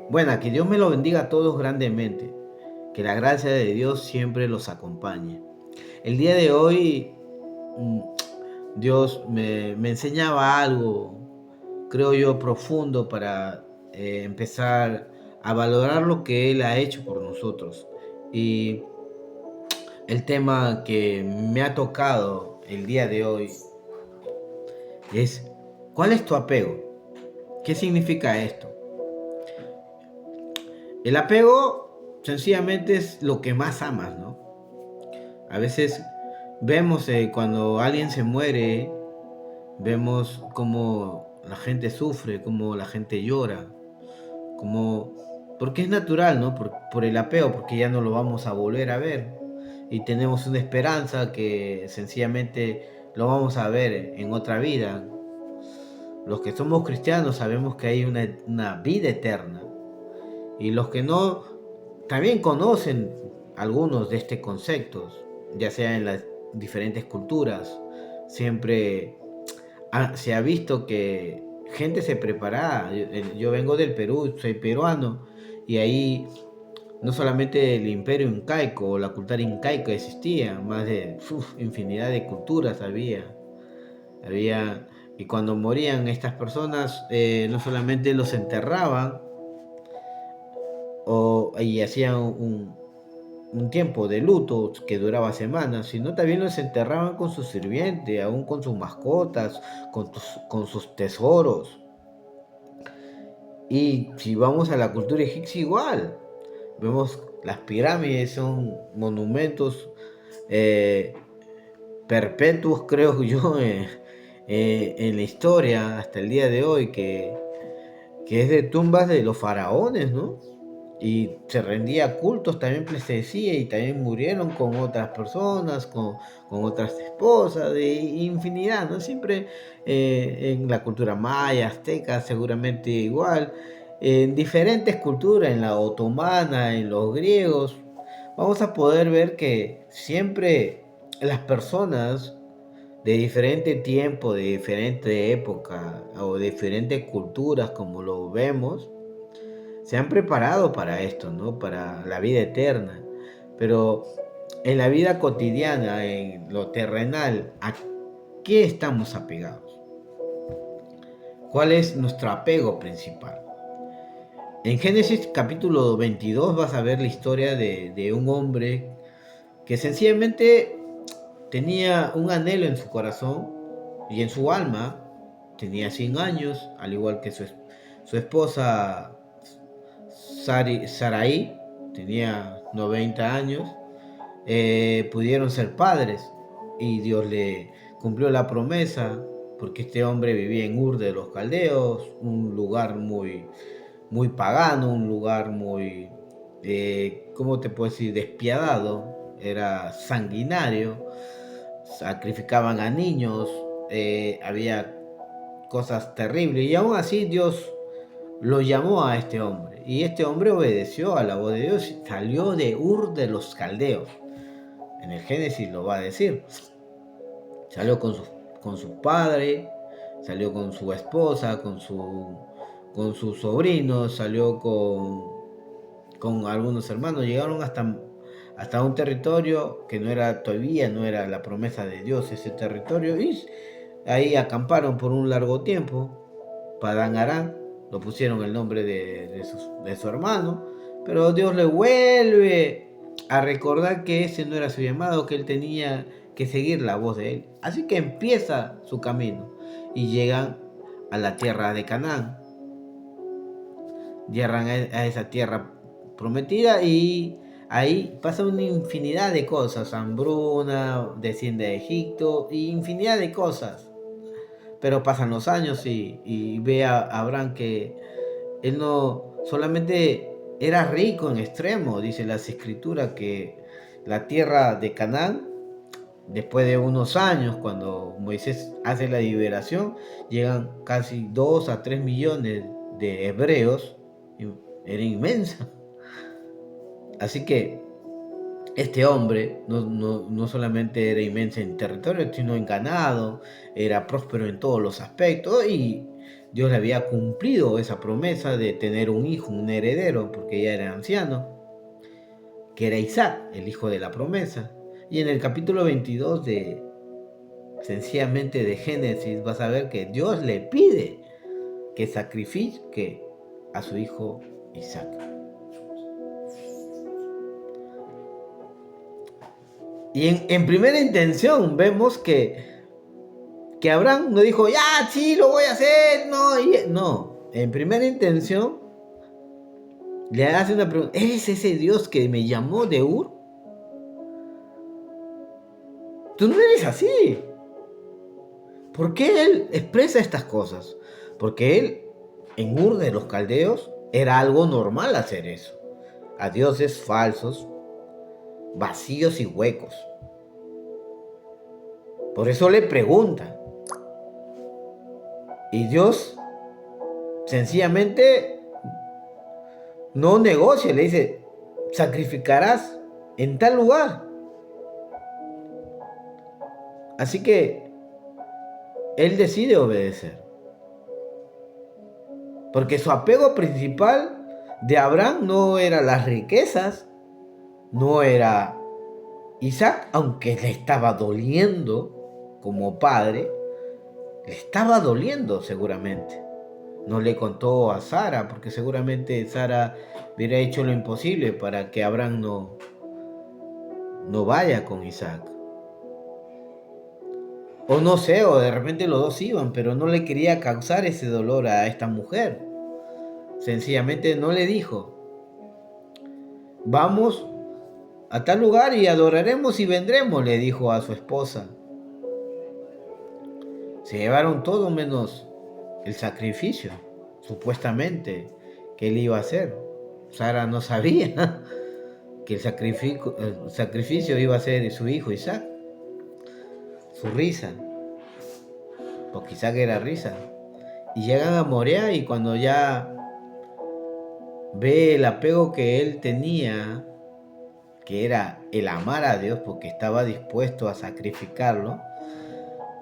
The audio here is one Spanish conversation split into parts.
Bueno, que Dios me lo bendiga a todos grandemente. Que la gracia de Dios siempre los acompañe. El día de hoy, mm, Dios me enseñaba algo, creo yo, profundo para empezar a valorar lo que Él ha hecho por nosotros. Y el tema que me ha tocado el día de hoy es, ¿cuál es tu apego? ¿Qué significa esto? El apego sencillamente es lo que más amas, ¿no? A veces vemos cuando alguien se muere, vemos cómo la gente sufre, cómo la gente llora, como porque es natural, ¿no? Por el apego, porque ya no lo vamos a volver a ver y tenemos una esperanza que sencillamente lo vamos a ver en otra vida. Los que somos cristianos sabemos que hay una vida eterna y los que no también conocen algunos de estos conceptos, ya sea en las diferentes culturas. Siempre se ha visto que gente se prepara. Yo vengo del Perú, soy peruano, y ahí no solamente el imperio incaico o la cultura incaica existía, más de infinidad de culturas había, y cuando morían estas personas, no solamente los enterraban, y hacían un tiempo de luto que duraba semanas, sino también los enterraban con su sirviente, aún con sus mascotas, con sus tesoros. Y si vamos a la cultura egipcia igual, vemos las pirámides son monumentos eh, perpetuos, creo yo, en la historia hasta el día de hoy, que es de tumbas de los faraones, ¿no? Y se rendía cultos, también se decía, y también murieron con otras personas, con otras esposas, de infinidad, ¿no? Siempre en la cultura maya, azteca, seguramente igual, en diferentes culturas, en la otomana, en los griegos, vamos a poder ver que siempre las personas de diferente tiempo, de diferente época o de diferentes culturas, como lo vemos, se han preparado para esto, ¿no? Para la vida eterna. Pero en la vida cotidiana, en lo terrenal, ¿a qué estamos apegados? ¿Cuál es nuestro apego principal? En Génesis capítulo 22 vas a ver la historia de un hombre que sencillamente tenía un anhelo en su corazón y en su alma. Tenía 100 años, al igual que su esposa Sarai, tenía 90 años. Pudieron ser padres y Dios le cumplió la promesa porque este hombre vivía en Ur de los Caldeos, un lugar muy pagano, un lugar muy, ¿cómo te puedo decir?, despiadado, era sanguinario, sacrificaban a niños, había cosas terribles y aún así Dios lo llamó a este hombre y este hombre obedeció a la voz de Dios y salió de Ur de los Caldeos. En el Génesis lo va a decir. Salió con su padre, salió con su esposa, con sus sobrinos, salió con algunos hermanos. Llegaron hasta un territorio que todavía no era la promesa de Dios, ese territorio. Y ahí acamparon por un largo tiempo. Padán Aram, lo pusieron el nombre de su hermano. Pero Dios le vuelve a recordar que ese no era su llamado, que él tenía que seguir la voz de él. Así que empieza su camino y llegan a la tierra de Canaán. Llegan a esa tierra prometida y ahí pasa una infinidad de cosas. Hambruna, desciende de Egipto y infinidad de cosas. Pero pasan los años y ve a Abraham que él no solamente era rico en extremo, dice las escrituras, que la tierra de Canaán, después de unos años, cuando Moisés hace la liberación, llegan casi 2 a 3 millones de hebreos, era inmensa. Así que este hombre no solamente era inmenso en territorio, sino en ganado, era próspero en todos los aspectos y Dios le había cumplido esa promesa de tener un hijo, un heredero, porque ya era anciano, que era Isaac, el hijo de la promesa. Y en el capítulo 22 sencillamente de Génesis, vas a ver que Dios le pide que sacrifique a su hijo Isaac. Y en primera intención vemos que Abraham no dijo, ya, sí, lo voy a hacer, no, en primera intención le hace una pregunta, ¿eres ese Dios que me llamó de Ur? Tú no eres así. ¿Por qué él expresa estas cosas? Porque él, en Ur de los Caldeos, era algo normal hacer eso. A dioses falsos, vacíos y huecos. Por eso le pregunta. Y Dios sencillamente no negocia, le dice, sacrificarás en tal lugar. Así que él decide obedecer. Porque su apego principal de Abraham no era las riquezas, no era Isaac, aunque le estaba doliendo como padre, le estaba doliendo seguramente. No le contó a Sara, porque seguramente Sara hubiera hecho lo imposible para que Abraham no vaya con Isaac. O no sé, o de repente los dos iban, pero no le quería causar ese dolor a esta mujer. Sencillamente no le dijo, vamos a tal lugar y adoraremos y vendremos, le dijo a su esposa. Se llevaron todo menos el sacrificio, supuestamente, que él iba a hacer. Sara no sabía que el sacrificio iba a ser su hijo Isaac. Su risa, porque Isaac era risa. Y llegan a Morea y cuando ya ve el apego que él tenía, que era el amar a Dios porque estaba dispuesto a sacrificarlo,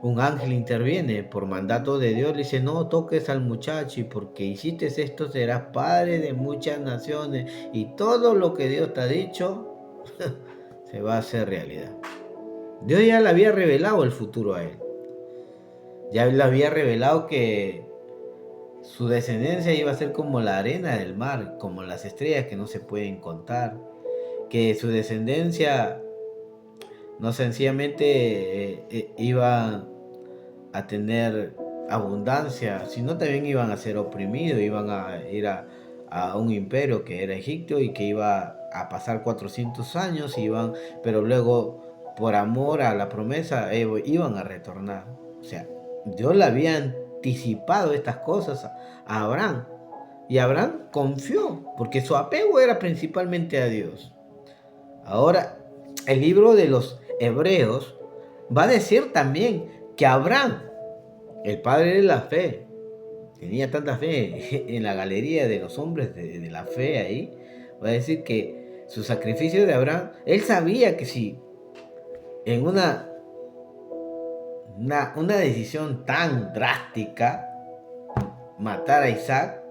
un ángel interviene por mandato de Dios, le dice, no toques al muchacho y porque hiciste esto serás padre de muchas naciones y todo lo que Dios te ha dicho se va a hacer realidad. Dios ya le había revelado el futuro a él. Ya le había revelado que su descendencia iba a ser como la arena del mar, como las estrellas que no se pueden contar. Que su descendencia no sencillamente iba a tener abundancia, sino también iban a ser oprimidos, iban a ir a un imperio que era Egipto y que iba a pasar 400 años, pero luego por amor a la promesa iban a retornar. O sea, Dios le había anticipado estas cosas a Abraham y Abraham confió porque su apego era principalmente a Dios. Ahora, el libro de los Hebreos va a decir también que Abraham, el padre de la fe, tenía tanta fe en la galería de los hombres de la fe ahí, va a decir que su sacrificio de Abraham, él sabía que si en una decisión tan drástica, matar a Isaac,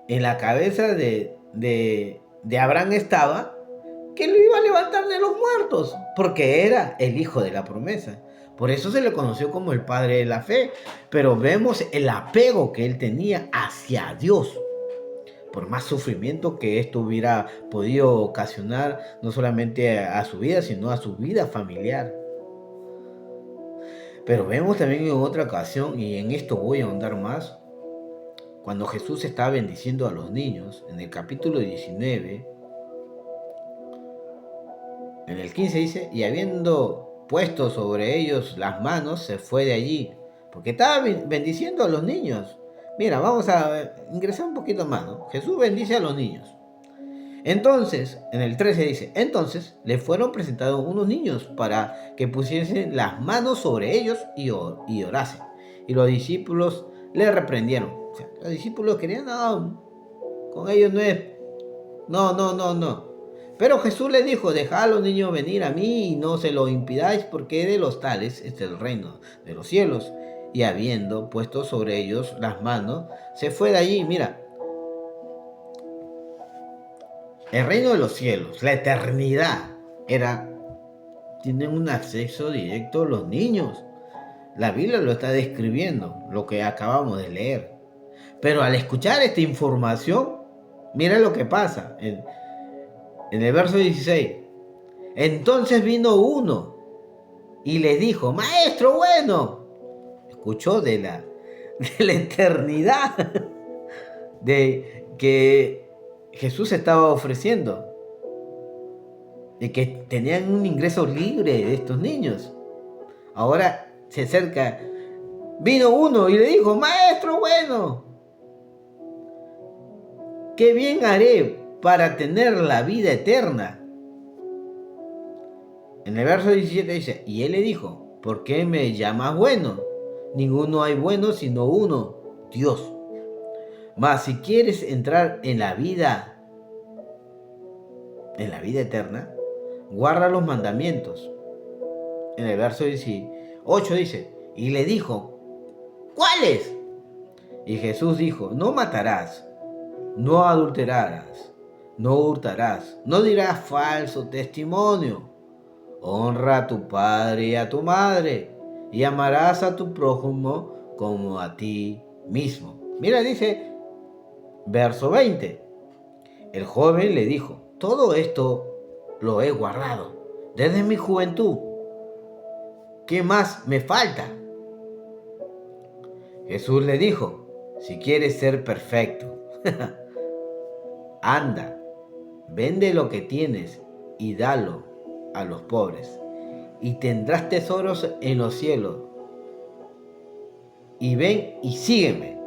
en la cabeza de Abraham estaba que lo iba a levantar de los muertos, porque era el hijo de la promesa. Por eso se le conoció como el padre de la fe, pero vemos el apego que él tenía hacia Dios, por más sufrimiento que esto hubiera podido ocasionar, no solamente a su vida, sino a su vida familiar. Pero vemos también en otra ocasión, y en esto voy a ahondar más, cuando Jesús estaba bendiciendo a los niños, en el capítulo 19, en el 15 dice, y habiendo puesto sobre ellos las manos, se fue de allí, porque estaba bendiciendo a los niños. Mira, vamos a ingresar un poquito más, ¿no? Jesús bendice a los niños. Entonces, en el 13 dice, entonces le fueron presentados unos niños para que pusiesen las manos sobre ellos y orasen. Y los discípulos le reprendieron. O sea, los discípulos querían, no, con ellos no es, no. Pero Jesús les dijo, dejad a los niños venir a mí y no se lo impidáis, porque de los tales es el reino de los cielos. y habiendo puesto sobre ellos las manos, se fue de allí. Mira, el reino de los cielos, la eternidad, tienen un acceso directo los niños. La Biblia lo está describiendo, lo que acabamos de leer. Pero al escuchar esta información, mira lo que pasa en el verso 16. Entonces vino uno y les dijo, maestro bueno, escuchó de la eternidad de que Jesús estaba ofreciendo, de que tenían un ingreso libre de estos niños. Ahora se acerca, vino uno y le dijo, maestro bueno, ¿qué bien haré para tener la vida eterna? En el verso 17 dice, y él le dijo, ¿por qué me llamas bueno? Ninguno hay bueno sino uno, Dios. Mas si quieres entrar en la vida eterna, guarda los mandamientos. En el verso 18 dice, y le dijo, ¿cuáles? Y Jesús dijo, no matarás, no adulterarás, no hurtarás, no dirás falso testimonio, honra a tu padre y a tu madre, y amarás a tu prójimo como a ti mismo. Mira, dice, verso 20, el joven le dijo, todo esto lo he guardado desde mi juventud. ¿Qué más me falta? Jesús le dijo, si quieres ser perfecto, anda, vende lo que tienes y dalo a los pobres, y tendrás tesoros en los cielos. Y ven y sígueme.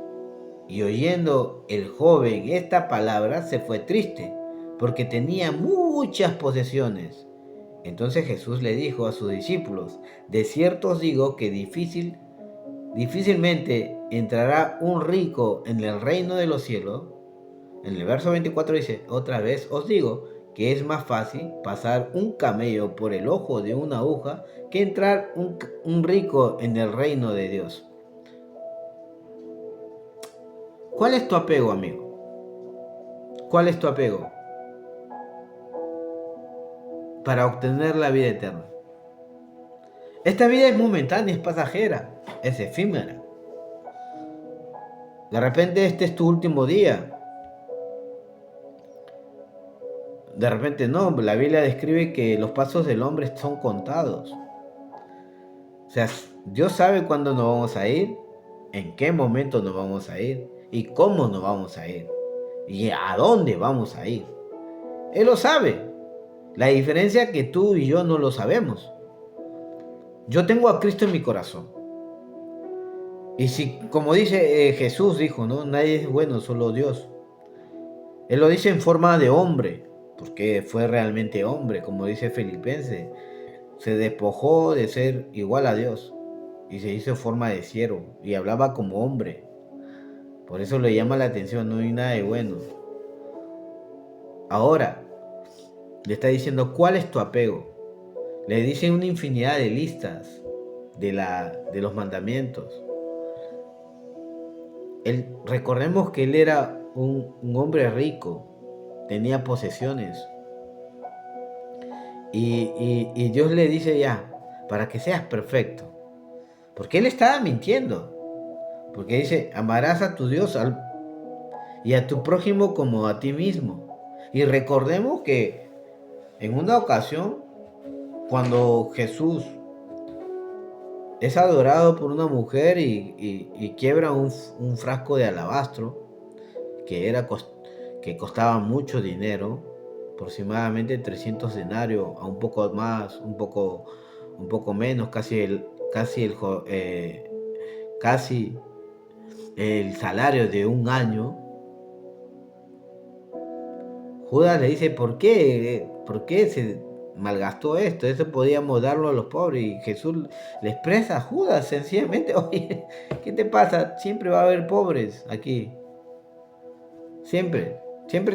Y oyendo el joven esta palabra, se fue triste, porque tenía muchas posesiones. Entonces Jesús le dijo a sus discípulos, de cierto os digo que difícilmente entrará un rico en el reino de los cielos. En el verso 24 dice, otra vez os digo que es más fácil pasar un camello por el ojo de una aguja que entrar un rico en el reino de Dios. ¿Cuál es tu apego, amigo? ¿Cuál es tu apego para obtener la vida eterna? Esta vida es momentánea, es pasajera, es efímera. De repente este es tu último día. De repente no, la Biblia describe que los pasos del hombre son contados. O sea, Dios sabe cuándo nos vamos a ir, en qué momento nos vamos a ir y cómo nos vamos a ir y a dónde vamos a ir. Él lo sabe. La diferencia es que tú y yo no lo sabemos. Yo tengo a Cristo en mi corazón. Y si, como dice Jesús dijo, ¿no? Nadie es bueno, solo Dios. Él lo dice en forma de hombre, porque fue realmente hombre, como dice Filipenses. Se despojó de ser igual a Dios y se hizo en forma de siervo y hablaba como hombre. Por eso le llama la atención, no hay nada de bueno. Ahora, le está diciendo, ¿cuál es tu apego? Le dice una infinidad de listas de los mandamientos. Recordemos que él era un hombre rico, tenía posesiones. Y Dios le dice ya, para que seas perfecto. Porque él estaba mintiendo. Porque dice, amarás a tu Dios y a tu prójimo como a ti mismo. Y recordemos que en una ocasión, cuando Jesús es adorado por una mujer y quiebra un frasco de alabastro que costaba mucho dinero, aproximadamente 300 denarios, a un poco más, un poco menos, casi el salario de un año. Judas le dice, ¿por qué? ¿Por qué se malgastó esto? Eso podíamos darlo a los pobres. Y Jesús le expresa a Judas sencillamente, oye, ¿qué te pasa? Siempre va a haber pobres aquí. Siempre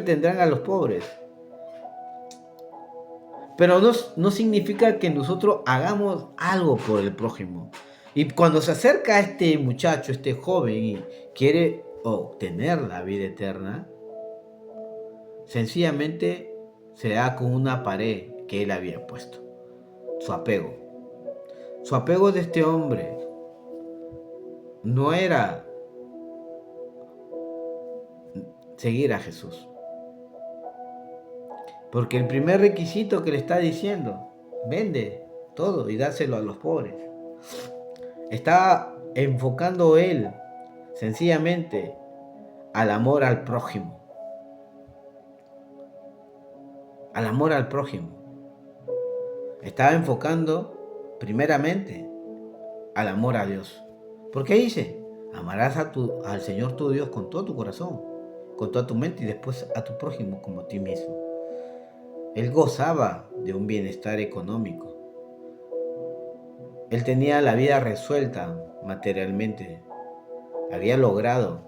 tendrán a los pobres. Pero no significa que nosotros hagamos algo por el prójimo. Y cuando se acerca a este muchacho, este joven, y quiere obtener la vida eterna, sencillamente se da con una pared que él había puesto. Su apego. Su apego de este hombre no era seguir a Jesús. Porque el primer requisito que le está diciendo, vende todo y dáselo a los pobres. Está enfocando él sencillamente al amor al prójimo. Al amor al prójimo. Estaba enfocando primeramente al amor a Dios. ¿Por qué dice? Amarás al Señor tu Dios con todo tu corazón, con toda tu mente y después a tu prójimo como a ti mismo. Él gozaba de un bienestar económico. Él tenía la vida resuelta materialmente. Había logrado,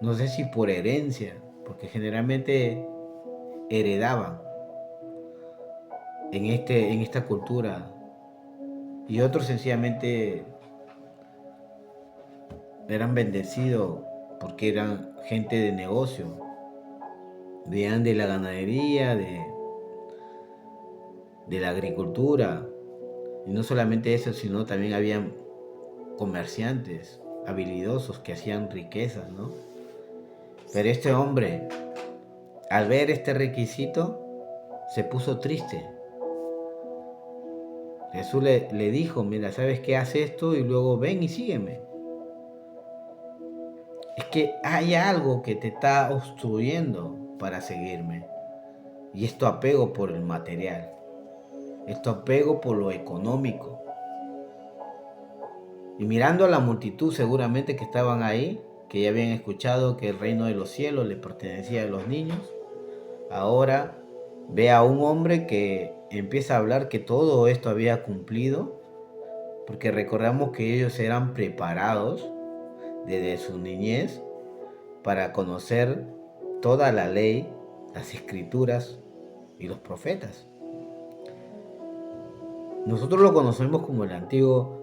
no sé si por herencia, porque generalmente heredaban en esta cultura, y otros sencillamente eran bendecidos porque eran gente de negocio, venían de la ganadería, de la agricultura, y no solamente eso, sino también habían comerciantes habilidosos que hacían riquezas, ¿no? Pero este hombre, al ver este requisito, se puso triste. Jesús le dijo, mira, ¿sabes qué? Haz esto y luego ven y sígueme. Es que hay algo que te está obstruyendo para seguirme. Y es tu apego por el material. Es tu apego por lo económico. Y mirando a la multitud seguramente que estaban ahí, que ya habían escuchado que el reino de los cielos le pertenecía a los niños, ahora ve a un hombre que empieza a hablar que todo esto había cumplido, porque recordamos que ellos eran preparados desde su niñez para conocer toda la ley, las escrituras y los profetas. Nosotros lo conocemos como el Antiguo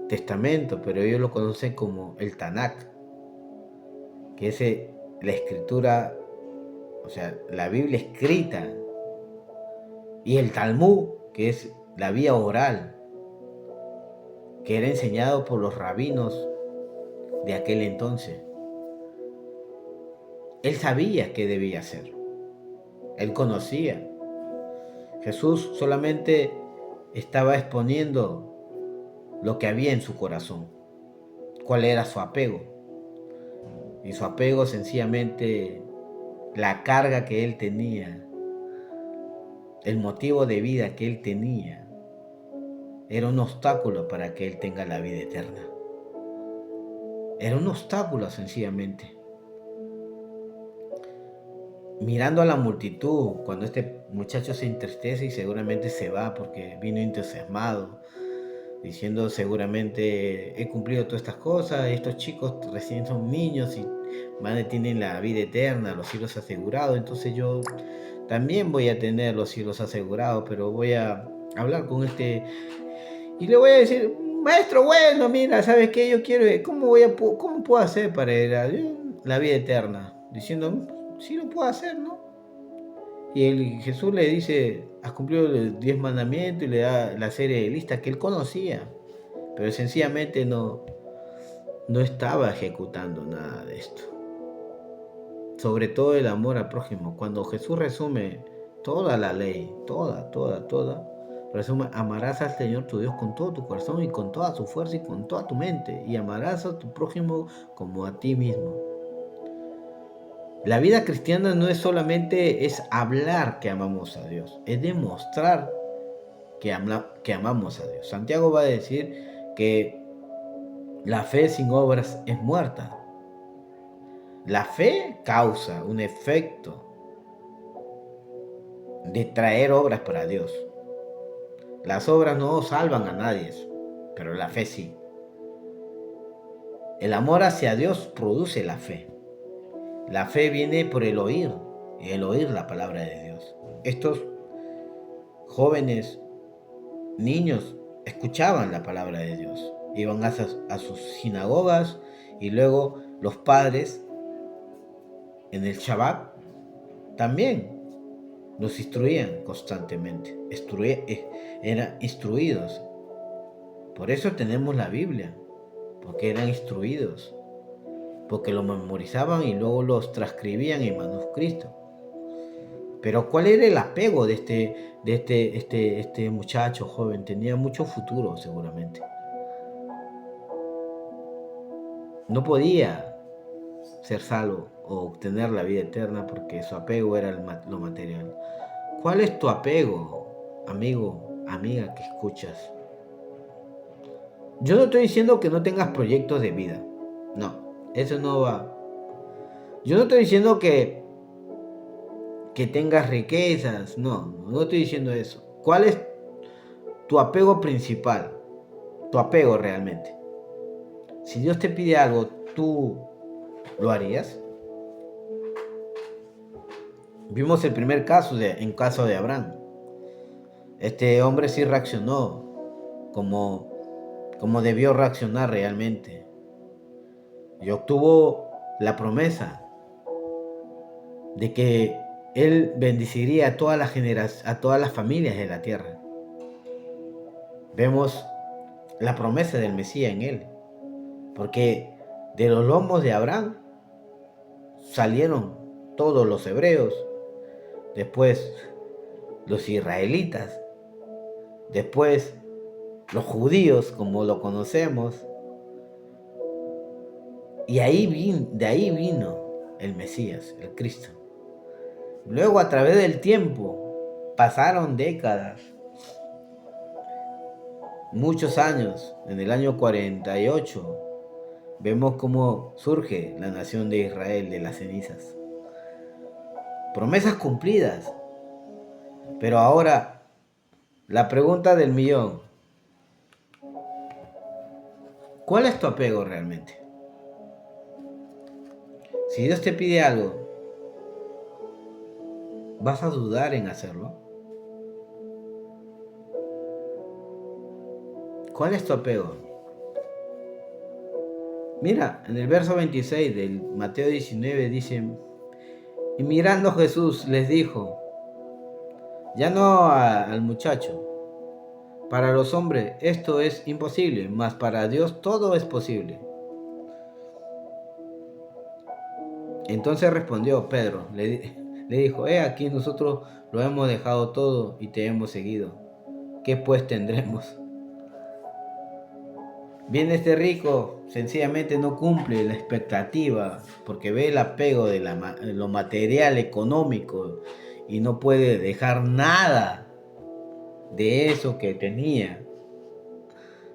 Testamento, pero ellos lo conocen como el Tanakh, que es la escritura, o sea, la Biblia escrita, y el Talmud, que es la vía oral, que era enseñado por los rabinos de aquel entonces. Él sabía qué debía hacer. Él conocía. Jesús solamente estaba exponiendo lo que había en su corazón, cuál era su apego. Y su apego sencillamente, la carga que él tenía, el motivo de vida que él tenía, era un obstáculo para que él tenga la vida eterna. Era un obstáculo sencillamente. Mirando a la multitud, cuando este muchacho se entristece y seguramente se va porque vino entusiasmado, diciendo seguramente he cumplido todas estas cosas, estos chicos recién son niños y tienen la vida eterna, los cielos asegurados, entonces yo también voy a tener los cielos asegurados, pero voy a hablar con este y le voy a decir, maestro, bueno, mira, ¿sabes qué? Yo quiero, cómo puedo hacer para ir a la vida eterna? Diciendo, sí lo puedo hacer, ¿no? Y Jesús le dice, has cumplido los 10 mandamientos y le da la serie de listas que él conocía, pero sencillamente no estaba ejecutando nada de esto. Sobre todo el amor al prójimo. Cuando Jesús resume toda la ley, toda, resume, amarás al Señor tu Dios con todo tu corazón y con toda tu fuerza y con toda tu mente, y amarás a tu prójimo como a ti mismo. La vida cristiana no es solamente hablar que amamos a Dios, es demostrar que amamos a Dios. Santiago va a decir que la fe sin obras es muerta. La fe causa un efecto de traer obras para Dios. Las obras no salvan a nadie, pero la fe sí. El amor hacia Dios produce la fe. La fe viene por el oír, y el oír la palabra de Dios. Estos jóvenes, niños, escuchaban la palabra de Dios, iban a sus sinagogas y luego los padres en el Shabbat también los instruían constantemente, eran instruidos. Por eso tenemos la Biblia, porque eran instruidos, porque lo memorizaban y luego los transcribían en manuscrito. Pero ¿cuál era el apego de este muchacho joven? Tenía mucho futuro seguramente. No podía ser salvo o obtener la vida eterna porque su apego era lo material. ¿Cuál es tu apego, amigo, amiga que escuchas? Yo no estoy diciendo que no tengas proyectos de vida. No, eso no va. Yo no estoy diciendo que tengas riquezas. No estoy diciendo eso. ¿Cuál es tu apego principal? Tu apego realmente. Si Dios te pide algo, ¿tú lo harías? Vimos el primer caso en caso de Abraham. Este hombre sí reaccionó como debió reaccionar realmente. Y obtuvo la promesa de que él bendeciría a todas a todas las familias de la tierra. Vemos la promesa del Mesías en él, porque de los lomos de Abraham salieron todos los hebreos, después los israelitas, después los judíos como lo conocemos, y de ahí vino el Mesías, el Cristo. Luego, a través del tiempo, pasaron décadas, muchos años. En el año 48 vemos cómo surge la nación de Israel de las cenizas. Promesas cumplidas. Pero ahora, la pregunta del millón: ¿cuál es tu apego realmente? Si Dios te pide algo, ¿vas a dudar en hacerlo? ¿Cuál es tu apego? Mira, en el verso 26 del Mateo 19 dice: y mirando Jesús les dijo, ya no al muchacho, para los hombres esto es imposible, mas para Dios todo es posible. Entonces respondió Pedro, le dijo, aquí nosotros lo hemos dejado todo y te hemos seguido. ¿Qué pues tendremos? Viene este rico, sencillamente no cumple la expectativa porque ve el apego de lo material, económico, y no puede dejar nada de eso que tenía.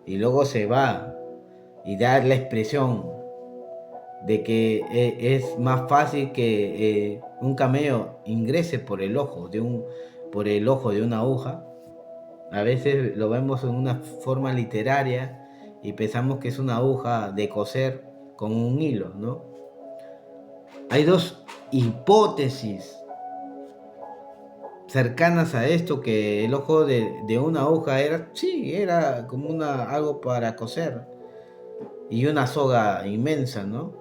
Y luego se va y da la expresión de que es más fácil que un camello ingrese por el ojo de una aguja. A veces lo vemos en una forma literaria y pensamos que es una aguja de coser con un hilo, ¿no? Hay dos hipótesis cercanas a esto, que el ojo de una aguja era como algo para coser, y una soga inmensa, ¿no?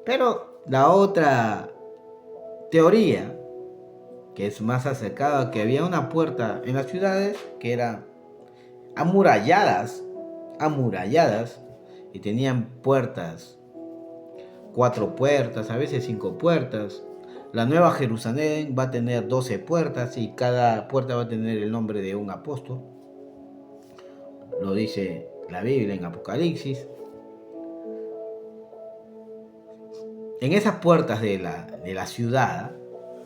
Pero la otra teoría, que es más acercada, que había una puerta en las ciudades que eran amuralladas, y tenían puertas, 4 puertas, a veces 5 puertas. La Nueva Jerusalén va a tener 12 puertas y cada puerta va a tener el nombre de un apóstol. Lo dice la Biblia en Apocalipsis. En esas puertas de la ciudad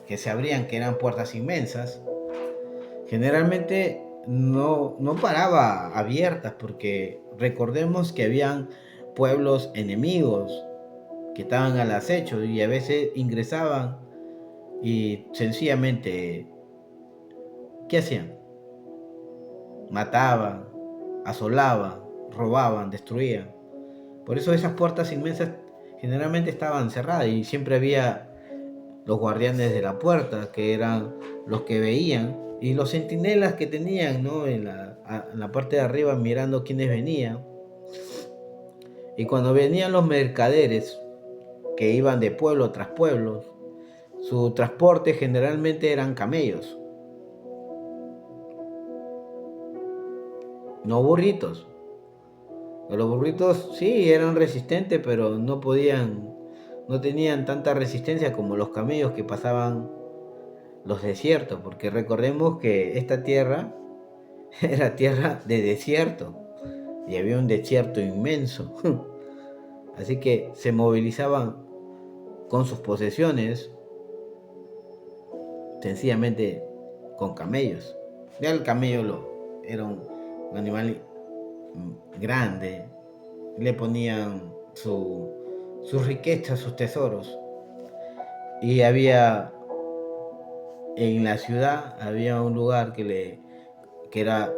que se abrían, que eran puertas inmensas, generalmente no paraba abiertas, porque recordemos que habían pueblos enemigos que estaban al acecho y a veces ingresaban y sencillamente, ¿qué hacían? Mataban, asolaban, robaban, destruían. Por eso esas puertas inmensas generalmente estaban cerradas y siempre había los guardianes de la puerta, que eran los que veían y los centinelas que tenían, ¿no? En la parte de arriba mirando quiénes venían. Y cuando venían los mercaderes que iban de pueblo tras pueblo, su transporte generalmente eran camellos, no burritos. Los burritos sí eran resistentes, pero no tenían tanta resistencia como los camellos que pasaban los desiertos, porque recordemos que esta tierra era tierra de desierto y había un desierto inmenso. Así que se movilizaban con sus posesiones sencillamente con camellos. Ya el era un animal grande, le ponían sus riquezas, sus tesoros. Y en la ciudad había un lugar que era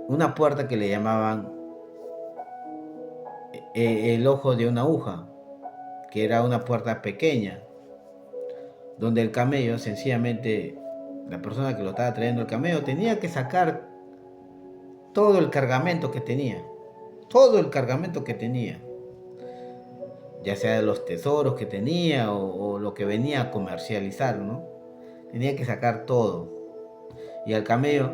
una puerta que le llamaban el ojo de una aguja, que era una puerta pequeña, donde el camello, sencillamente, la persona que lo estaba trayendo el camello, tenía que sacar todo el cargamento que tenía, todo el cargamento que tenía, ya sea de los tesoros que tenía o lo que venía a comercializar, ¿no? Tenía que sacar todo. Y al camello,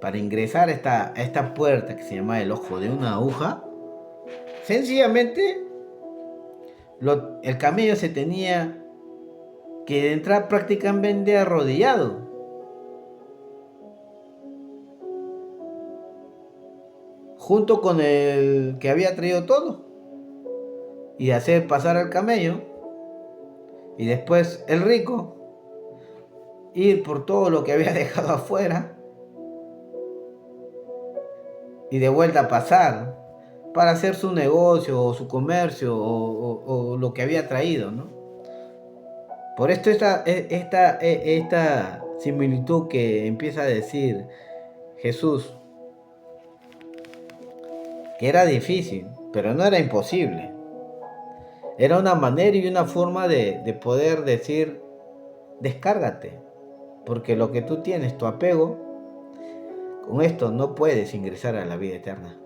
para ingresar a esta puerta que se llama el ojo de una aguja, sencillamente el camello se tenía que entrar prácticamente arrodillado. Junto con el que había traído todo. Y hacer pasar al camello. Y después el rico ir por todo lo que había dejado afuera. Y de vuelta pasar para hacer su negocio o su comercio o lo que había traído, ¿no? Por esto esta similitud que empieza a decir Jesús, que era difícil, pero no era imposible. Era una manera y una forma de poder decir, descárgate, porque lo que tú tienes, tu apego, con esto no puedes ingresar a la vida eterna.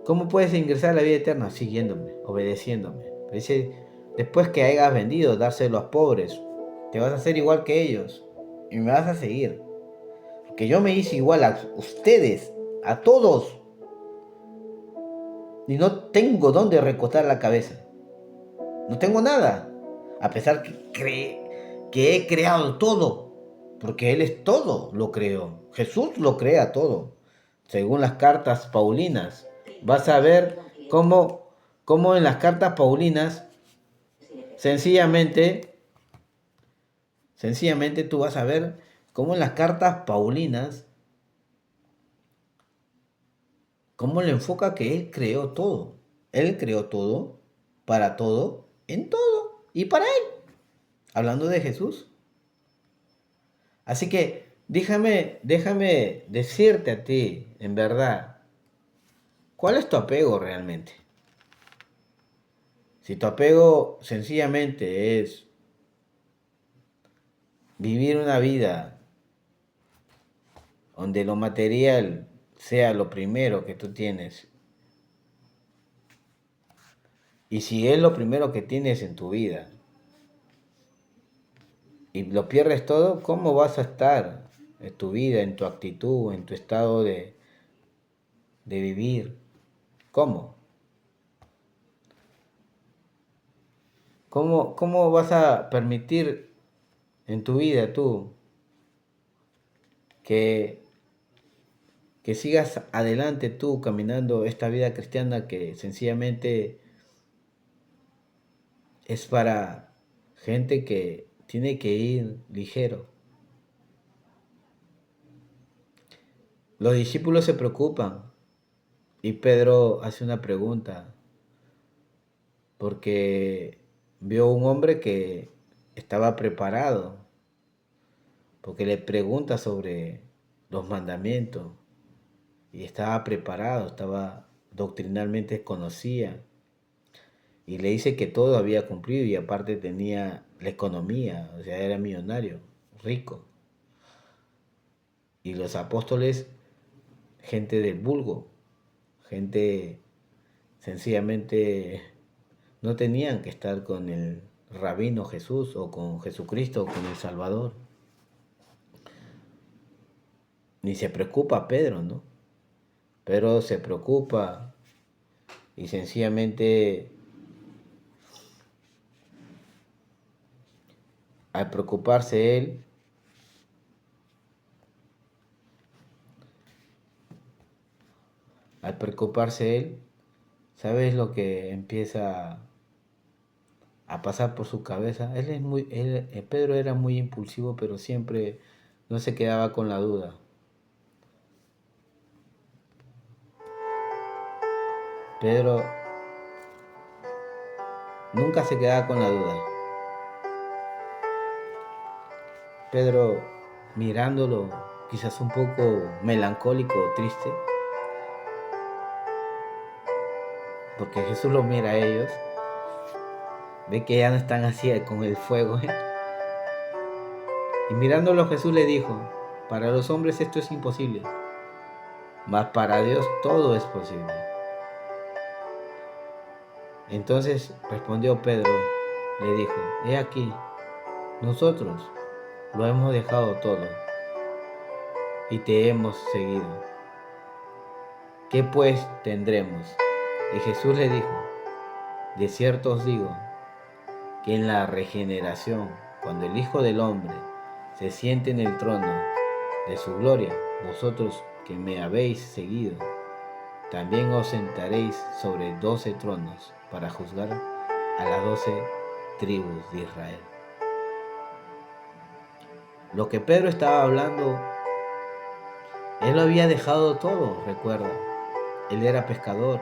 ¿Cómo puedes ingresar a la vida eterna? Siguiéndome, obedeciéndome. Dice, después que hayas vendido, dárselo a los pobres, te vas a hacer igual que ellos y me vas a seguir. Porque yo me hice igual a ustedes, a todos, y no tengo dónde recostar la cabeza. No tengo nada, a pesar que he creado todo, porque Él es todo, lo creó. Jesús lo crea todo. Según las cartas paulinas, vas a ver cómo en las cartas paulinas, sencillamente tú vas a ver cómo en las cartas paulinas, cómo le enfoca que Él creó todo. Él creó todo, para todo, en todo y para Él. Hablando de Jesús. Así que déjame decirte a ti, en verdad, ¿cuál es tu apego realmente? Si tu apego sencillamente es vivir una vida donde lo material sea lo primero que tú tienes, y si es lo primero que tienes en tu vida, y lo pierdes todo, ¿cómo vas a estar en tu vida, en tu actitud, en tu estado de vivir? ¿Cómo? ¿Cómo vas a permitir en tu vida tú que, que sigas adelante tú caminando esta vida cristiana que sencillamente es para gente que tiene que ir ligero? Los discípulos se preocupan y Pedro hace una pregunta porque vio un hombre que estaba preparado, porque le pregunta sobre los mandamientos y estaba preparado, estaba doctrinalmente conocía y le dice que todo había cumplido y aparte tenía la economía, o sea, era millonario, rico. Y los apóstoles, gente del vulgo, gente sencillamente no tenían que estar con el rabino Jesús o con Jesucristo o con el Salvador. Ni se preocupa Pedro, ¿no? Pedro se preocupa y sencillamente al preocuparse él, ¿sabes lo que empieza a pasar por su cabeza? Pedro era muy impulsivo, pero siempre no se quedaba con la duda. Pedro nunca se quedaba con la duda. Pedro, mirándolo, quizás un poco melancólico o triste, porque Jesús los mira a ellos, ve que ya no están así con el fuego, ¿eh? Y mirándolo Jesús le dijo, para los hombres esto es imposible, mas para Dios todo es posible. Entonces respondió Pedro, le dijo, he aquí, nosotros lo hemos dejado todo y te hemos seguido. ¿Qué pues tendremos? Y Jesús le dijo, de cierto os digo, que en la regeneración, cuando el Hijo del Hombre se siente en el trono de su gloria, vosotros que me habéis seguido, también os sentaréis sobre 12 tronos para juzgar a las 12 tribus de Israel. Lo que Pedro estaba hablando, él lo había dejado todo, recuerda. Él era pescador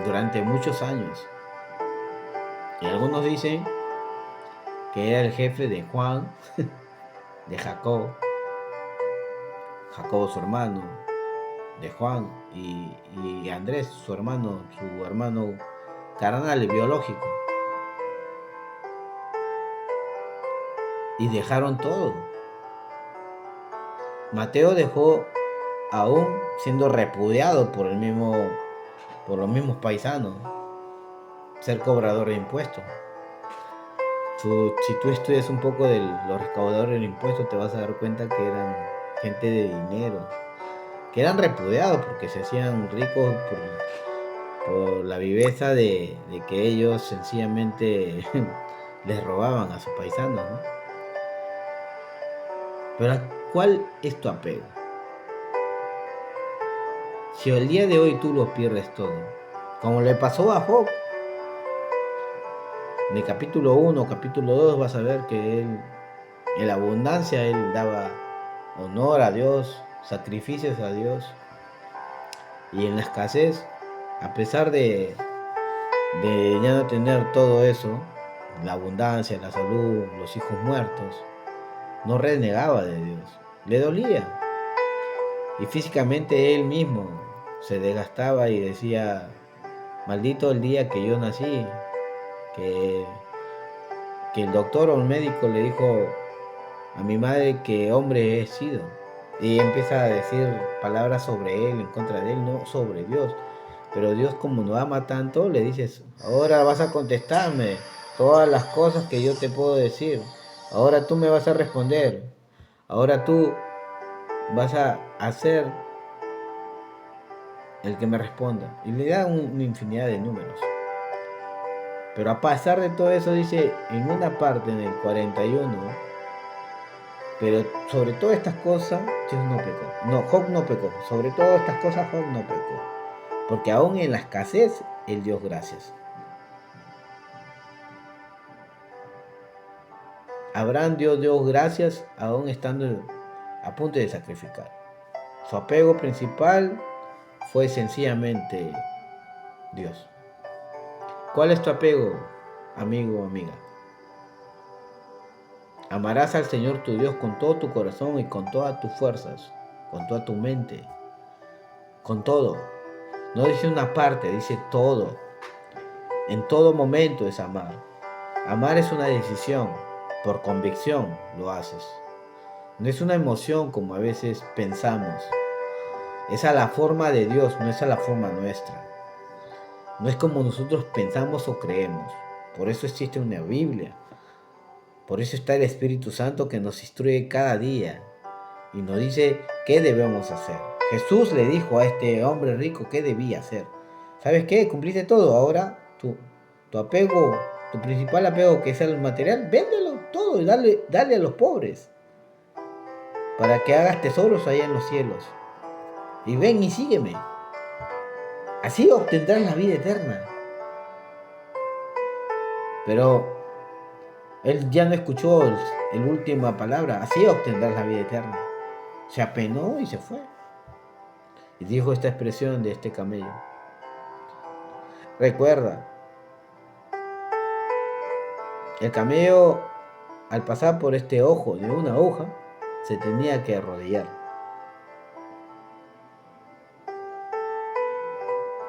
durante muchos años. Y algunos dicen que era el jefe de Juan, de Jacob su hermano, de Juan, y Andrés, su hermano carnal y biológico. Y dejaron todo. Mateo dejó, aún siendo repudiado por los mismos paisanos, ser cobrador de impuestos. Si tú estudias un poco de los recaudadores de impuestos, te vas a dar cuenta que eran gente de dinero, que eran repudiados porque se hacían ricos por la viveza de que ellos sencillamente les robaban a sus paisanos, ¿no? Pero ¿cuál es tu apego? Si el día de hoy tú lo pierdes todo, como le pasó a Job, en el capítulo 1, capítulo 2 vas a ver que él, en la abundancia, él daba honor a Dios, sacrificios a Dios, y en la escasez, a pesar de ya no tener todo eso, la abundancia, la salud, los hijos muertos, no renegaba de Dios, le dolía. Y físicamente él mismo se desgastaba y decía, maldito el día que yo nací, que el doctor o el médico le dijo a mi madre que hombre he sido. Y empieza a decir palabras sobre él, en contra de él, no sobre Dios. Pero Dios, como nos ama tanto, le dices, ahora vas a contestarme todas las cosas que yo te puedo decir. Ahora tú me vas a responder. Ahora tú vas a hacer el que me responda. Y le da una infinidad de números. Pero a pesar de todo eso, dice en una parte, en el 41, pero sobre todas estas cosas, Dios no pecó. No, Job no pecó. Sobre todas estas cosas, Job no pecó. Porque aún en la escasez, él dio gracias. Abraham dio Dios gracias aún estando a punto de sacrificar. Su apego principal fue sencillamente Dios. ¿Cuál es tu apego, amigo o amiga? Amarás al Señor tu Dios con todo tu corazón y con todas tus fuerzas, con toda tu mente, con todo. No dice una parte, dice todo. En todo momento es amar. Amar es una decisión, por convicción lo haces. No es una emoción como a veces pensamos. Es a la forma de Dios, no es a la forma nuestra. No es como nosotros pensamos o creemos. Por eso existe una Biblia. Por eso está el Espíritu Santo que nos instruye cada día y nos dice qué debemos hacer. Jesús le dijo a este hombre rico qué debía hacer. ¿Sabes qué? Cumpliste todo. Ahora tu apego, tu principal apego, que es el material, véndelo todo y dale a los pobres para que hagas tesoros allá en los cielos. Y ven y sígueme. Así obtendrás la vida eterna. Pero él ya no escuchó el última palabra. Así obtendrás la vida eterna. Se apenó y se fue. Y dijo esta expresión de este camello. Recuerda, el camello al pasar por este ojo de una hoja se tenía que arrodillar.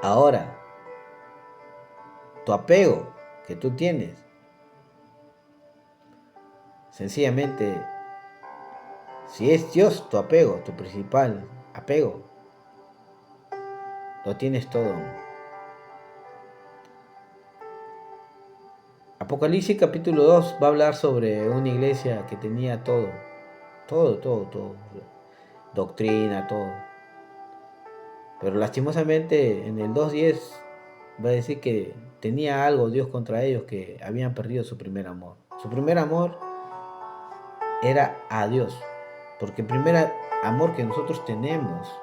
Ahora, tu apego que tú tienes, sencillamente, si es Dios tu apego, tu principal apego, lo tienes todo. Apocalipsis capítulo 2 va a hablar sobre una iglesia que tenía todo. Todo. Doctrina, todo. Pero lastimosamente en el 2:10 va a decir que tenía algo Dios contra ellos, que habían perdido su primer amor. Su primer amor era a Dios. Porque el primer amor que nosotros tenemos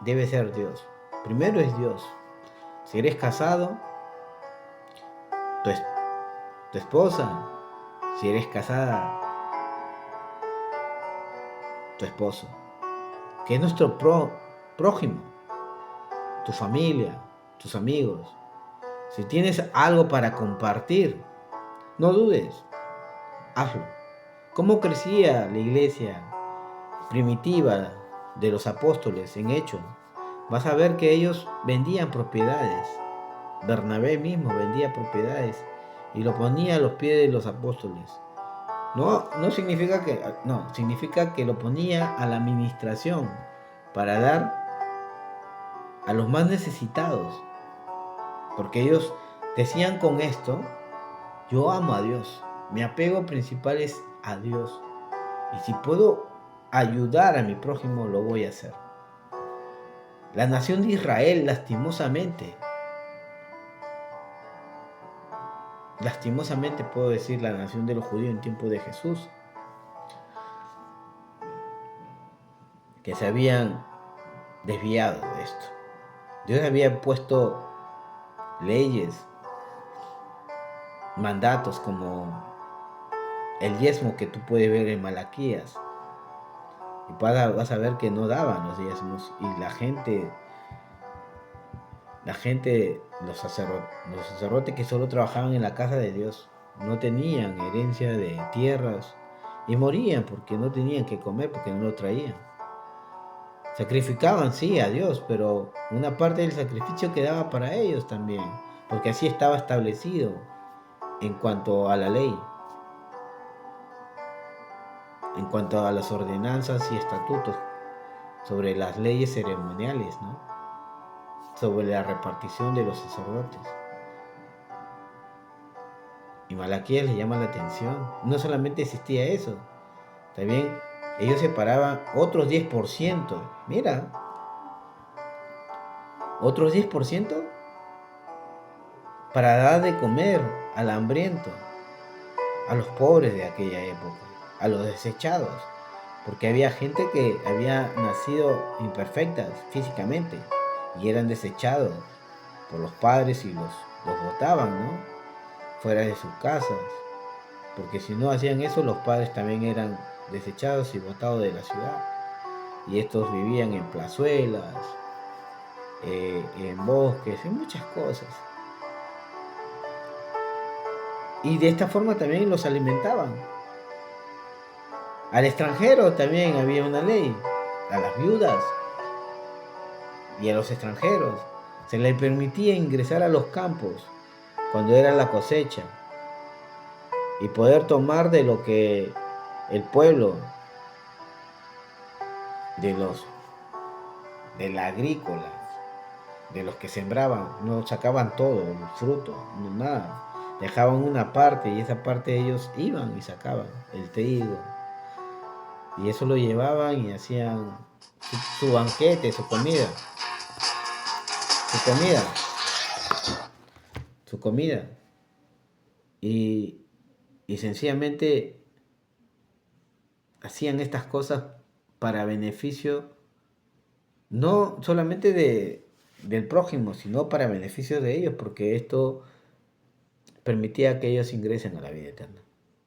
debe ser Dios. Primero es Dios. Si eres casado, tu esposa. Si eres casada, tu esposo. Que es nuestro prójimo. Tu familia, tus amigos. Si tienes algo para compartir, no dudes, hazlo. ¿Cómo crecía la iglesia primitiva de los apóstoles en Hechos? Vas a ver que ellos vendían propiedades. Bernabé mismo vendía propiedades y lo ponía a los pies de los apóstoles. No significa que, no, significa que lo ponía a la administración para dar a los más necesitados. Porque ellos decían con esto, yo amo a Dios, mi apego principal es a Dios. Y si puedo ayudar a mi prójimo, lo voy a hacer. La nación de Israel, lastimosamente puedo decir la nación de los judíos en tiempo de Jesús, que se habían desviado de esto. Dios había puesto leyes, mandatos como el diezmo que tú puedes ver en Malaquías. Y vas a ver que no daban los diezmos y los sacerdotes que solo trabajaban en la casa de Dios, no tenían herencia de tierras y morían porque no tenían que comer, porque no lo traían. Sacrificaban, sí, a Dios, pero una parte del sacrificio quedaba para ellos también, porque así estaba establecido en cuanto a la ley, en cuanto a las ordenanzas y estatutos sobre las leyes ceremoniales, ¿no? Sobre la repartición de los sacerdotes. Y Malaquías le llama la atención. No solamente existía eso, también ellos separaban otros 10%. Mira, otros 10% para dar de comer al hambriento, a los pobres de aquella época, a los desechados. Porque había gente que había nacido imperfectas físicamente y eran desechados por los padres y los botaban, ¿no? Fuera de sus casas, porque si no hacían eso, los padres también eran desechados y botados de la ciudad, y estos vivían en plazuelas, en bosques, en muchas cosas, y de esta forma también los alimentaban. Al extranjero también había una ley, a las viudas y a los extranjeros se les permitía ingresar a los campos cuando era la cosecha y poder tomar de lo que el pueblo de los de la agrícola, de los que sembraban, no sacaban todo, el fruto, no nada. Dejaban una parte y esa parte ellos iban y sacaban el trigo. Y eso lo llevaban y hacían su banquete, su comida, su comida, su comida. Y, y sencillamente hacían estas cosas para beneficio no solamente del prójimo, sino para beneficio de ellos, porque esto permitía que ellos ingresen a la vida eterna.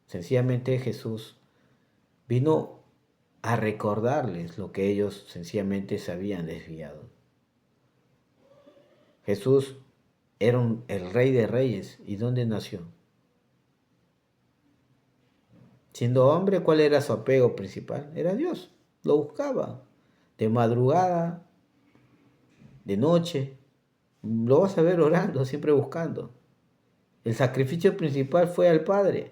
Sencillamente Jesús vino a recordarles lo que ellos sencillamente se habían desviado. Jesús era el Rey de Reyes. ¿Y dónde nació? Siendo hombre, ¿cuál era su apego principal? Era Dios. Lo buscaba. De madrugada, de noche. Lo vas a ver orando, siempre buscando. El sacrificio principal fue al Padre.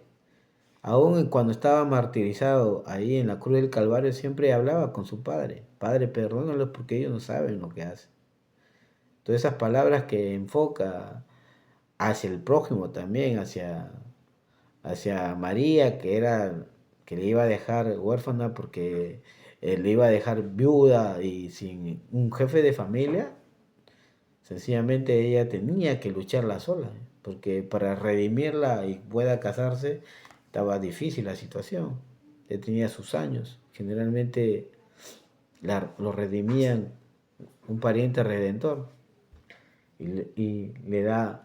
Aún cuando estaba martirizado ahí en la cruz del Calvario, siempre hablaba con su Padre. Padre, perdónalos porque ellos no saben lo que hacen. Todas esas palabras que enfoca hacia el prójimo también, hacia María, que le iba a dejar huérfana porque le iba a dejar viuda y sin un jefe de familia. Sencillamente ella tenía que lucharla sola, porque para redimirla y pueda casarse estaba difícil la situación. Ya tenía sus años. Generalmente lo redimían un pariente redentor y le da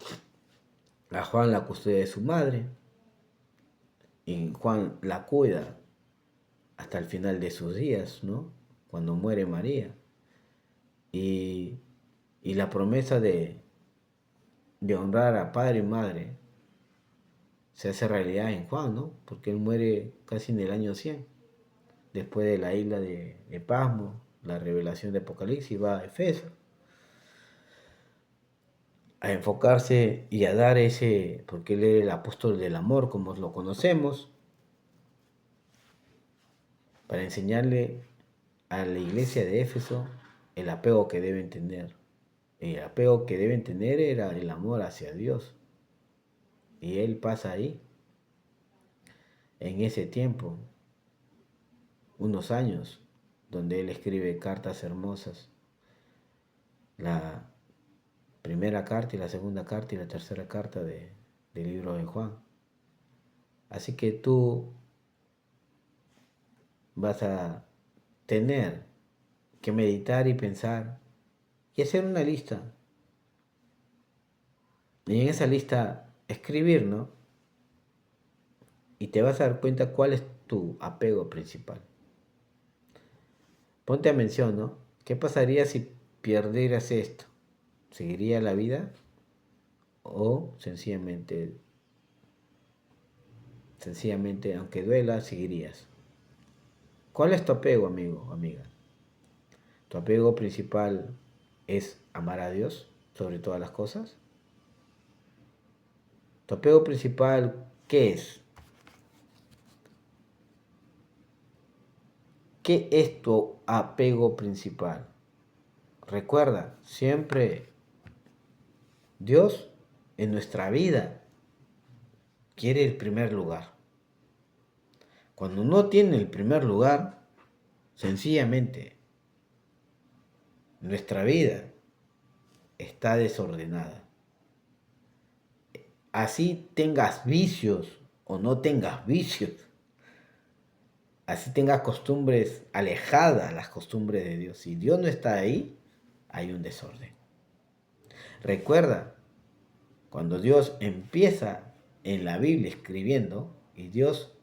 a Juan la custodia de su madre y Juan la cuida hasta el final de sus días, ¿no? Cuando muere María. Y, y la promesa de honrar a padre y madre se hace realidad en Juan, ¿no? Porque él muere casi en el año 100, después de la isla de Pasmo, la revelación de Apocalipsis, va a Efeso, a enfocarse y a dar ese, porque él era el apóstol del amor, como lo conocemos, para enseñarle a la iglesia de Éfeso el apego que deben tener. El apego que deben tener era el amor hacia Dios. Y él pasa ahí, en ese tiempo, unos años, donde él escribe cartas hermosas. La primera carta y la segunda carta y la tercera carta del libro de Juan. Así que tú vas a tener que meditar y pensar y hacer una lista. Y en esa lista escribir, ¿no? Y te vas a dar cuenta cuál es tu apego principal. Ponte a mención, ¿no? ¿Qué pasaría si perdieras esto? ¿Seguiría la vida? ¿O sencillamente, aunque duela, seguirías? ¿Cuál es tu apego, amigo o amiga? ¿Tu apego principal es amar a Dios sobre todas las cosas? ¿Tu apego principal qué es? ¿Qué es tu apego principal? Recuerda, siempre Dios en nuestra vida quiere el primer lugar. Cuando no tiene el primer lugar, sencillamente nuestra vida está desordenada. Así tengas vicios o no tengas vicios, así tengas costumbres alejadas, las costumbres de Dios. Si Dios no está ahí, hay un desorden. Recuerda, cuando Dios empieza en la Biblia escribiendo, y Dios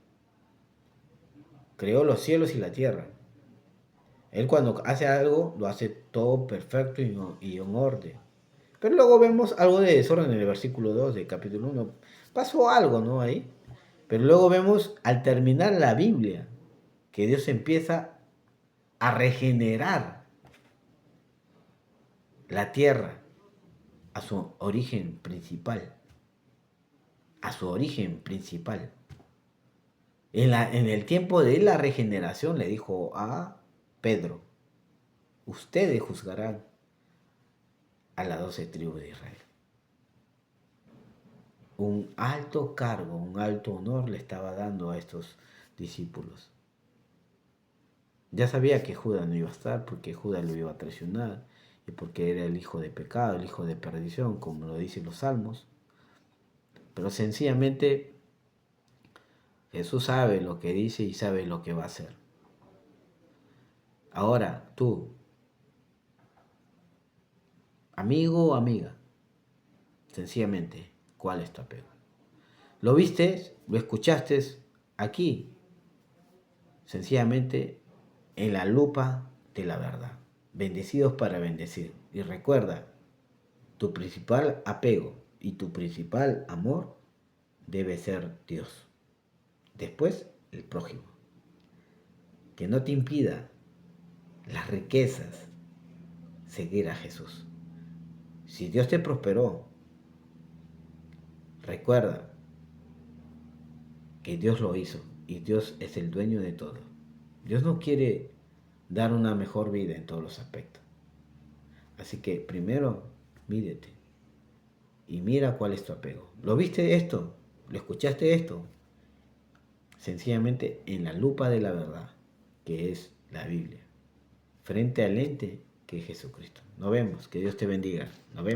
creó los cielos y la tierra. Él cuando hace algo, lo hace todo perfecto y en orden. Pero luego vemos algo de desorden en el versículo 2 del capítulo 1. Pasó algo, ¿no? Ahí. Pero luego vemos al terminar la Biblia que Dios empieza a regenerar la tierra a su origen principal. A su origen principal. En el tiempo de la regeneración le dijo a Pedro, ustedes juzgarán a las 12 tribus de Israel. Un alto cargo, un alto honor le estaba dando a estos discípulos. Ya sabía que Judas no iba a estar porque Judas lo iba a traicionar y porque era el hijo de pecado, el hijo de perdición, como lo dicen los salmos. Pero sencillamente Jesús sabe lo que dice y sabe lo que va a hacer. Ahora, tú, amigo o amiga, sencillamente, ¿cuál es tu apego? ¿Lo viste? ¿Lo escuchaste aquí? Sencillamente, en la lupa de la verdad. Bendecidos para bendecir. Y recuerda, tu principal apego y tu principal amor debe ser Dios. Después, el prójimo. Que no te impida las riquezas seguir a Jesús. Si Dios te prosperó, recuerda que Dios lo hizo y Dios es el dueño de todo. Dios nos quiere dar una mejor vida en todos los aspectos. Así que primero, mírete y mira cuál es tu apego. ¿Lo viste esto? ¿Lo escuchaste esto? Sencillamente en la lupa de la verdad, que es la Biblia, frente al ente que es Jesucristo. Nos vemos, que Dios te bendiga. Nos vemos.